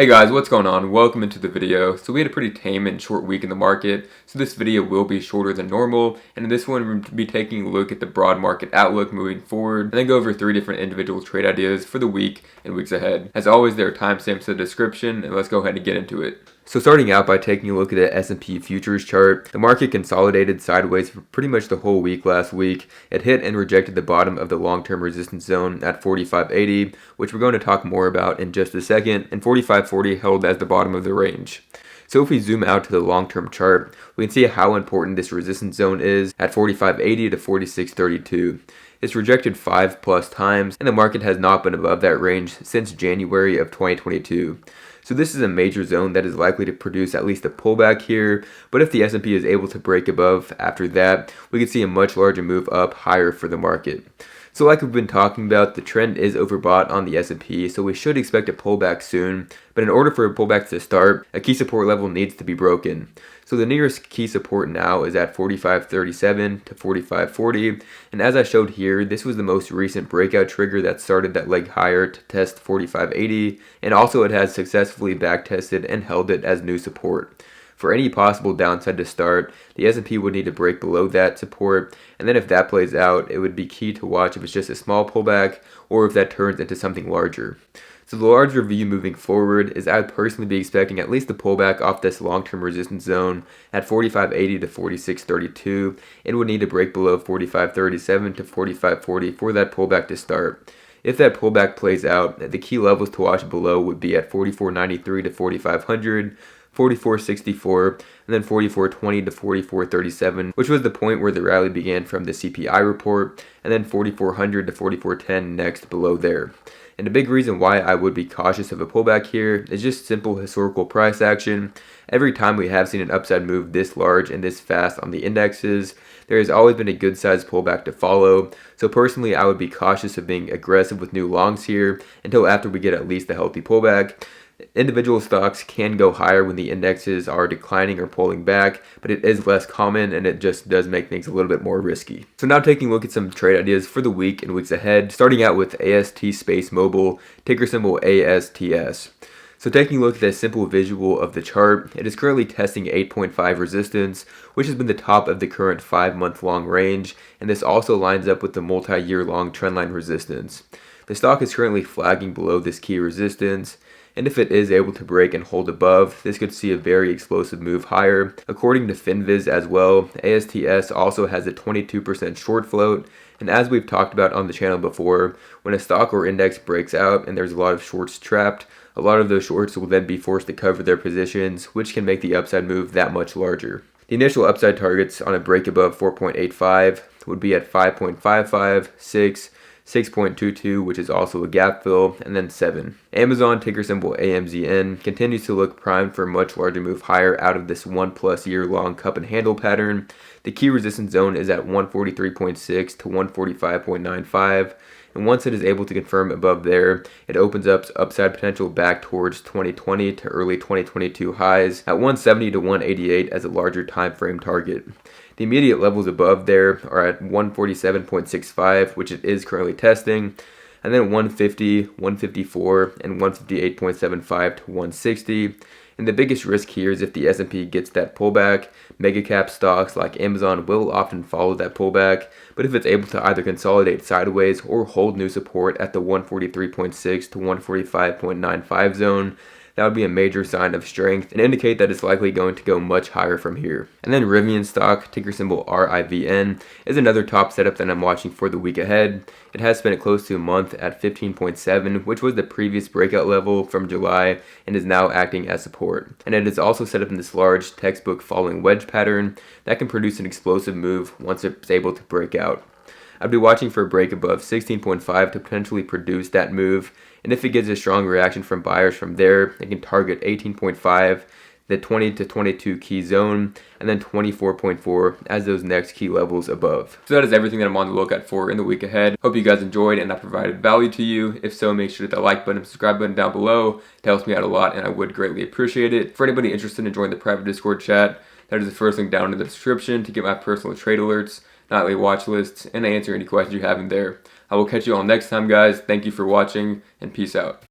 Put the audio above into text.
Hey guys, what's going on? Welcome into the video. So we had a pretty tame and short week in the market, so this video will be shorter than normal, and in this one we're going to be taking a look at the broad market outlook moving forward, and then go over 3 different individual trade ideas for the week and weeks ahead. As always, there are timestamps in the description, and let's go ahead and get into it. So starting out by taking a look at the S&P futures chart, the market consolidated sideways for pretty much the whole week last week. It hit and rejected the bottom of the long-term resistance zone at 45.80, which we're going to talk more about in just a second, and 45.40 held as the bottom of the range. So if we zoom out to the long-term chart, we can see how important this resistance zone is at 45.80 to 46.32. It's rejected 5+ times, and the market has not been above that range since January of 2022. So this is a major zone that is likely to produce at least a pullback here, but if the S&P is able to break above after that, we could see a much larger move up higher for the market. So like we've been talking about, the trend is overbought on the S&P, so we should expect a pullback soon, but in order for a pullback to start, a key support level needs to be broken. So the nearest key support now is at 45.37 to 45.40, and as I showed here, this was the most recent breakout trigger that started that leg higher to test 45.80, and also it has successfully backtested and held it as new support. For any possible downside to start, the S&P would need to break below that support, and then if that plays out, it would be key to watch if it's just a small pullback or if that turns into something larger. So the larger view moving forward is I'd personally be expecting at least a pullback off this long-term resistance zone at 45.80 to 46.32. It would need to break below 45.37 to 45.40 for that pullback to start. If that pullback plays out, the key levels to watch below would be at 44.93 to 4500, 44.64, and then 44.20 to 44.37, which was the point where the rally began from the CPI report, and then 4400 to 44.10 next below there. And a big reason why I would be cautious of a pullback here is just simple historical price action. Every time we have seen an upside move this large and this fast on the indexes, there has always been a good sized pullback to follow. So personally, I would be cautious of being aggressive with new longs here until after we get at least a healthy pullback. Individual stocks can go higher when the indexes are declining or pulling back, but it is less common and it just does make things a little bit more risky. So now taking a look at some trade ideas for the week and weeks ahead, starting out with AST Space Mobile, ticker symbol ASTS. So taking a look at the simple visual of the chart, it is currently testing 8.5 resistance, which has been the top of the current 5-month long range, and this also lines up with the multi-year long trendline resistance. The stock is currently flagging below this key resistance, and if it is able to break and hold above, this could see a very explosive move higher. According to Finviz as well, ASTS also has a 22% short float, and as we've talked about on the channel before, when a stock or index breaks out and there's a lot of shorts trapped, a lot of those shorts will then be forced to cover their positions, which can make the upside move that much larger. The initial upside targets on a break above 4.85 would be at 5.55, 6, 6.22, which is also a gap fill, and then 7. Amazon, ticker symbol AMZN, continues to look primed for a much larger move higher out of this 1+ year long cup and handle pattern. The key resistance zone is at 143.6 to 145.95, and once it is able to confirm above there, it opens up upside potential back towards 2020 to early 2022 highs at 170 to 188 as a larger time frame target. The immediate levels above there are at 147.65, which it is currently testing, and then 150, 154, and 158.75 to 160. And the biggest risk here is if the S&P gets that pullback. Mega cap stocks like Amazon will often follow that pullback, but if it's able to either consolidate sideways or hold new support at the 143.6 to 145.95 zone, that would be a major sign of strength and indicate that it's likely going to go much higher from here. And then Rivian stock, ticker symbol RIVN, is another top setup that I'm watching for the week ahead. It has spent close to a month at 15.7, which was the previous breakout level from July and is now acting as support. And it is also set up in this large textbook following wedge pattern that can produce an explosive move once it's able to break out. I'd be watching for a break above 16.5 to potentially produce that move, and if it gets a strong reaction from buyers from there, it can target 18.5, the 20 to 22 key zone, and then 24.4 as those next key levels above. So that is everything that I'm on the lookout for in the week ahead. Hope you guys enjoyed and I provided value to you. If so, make sure to hit that like button and subscribe button down below. It helps me out a lot and I would greatly appreciate it. For anybody interested in joining the private Discord chat, that is the first link down in the description to get my personal trade alerts, nightly watch lists, and answer any questions you have in there. I will catch you all next time, guys. Thank you for watching, and peace out.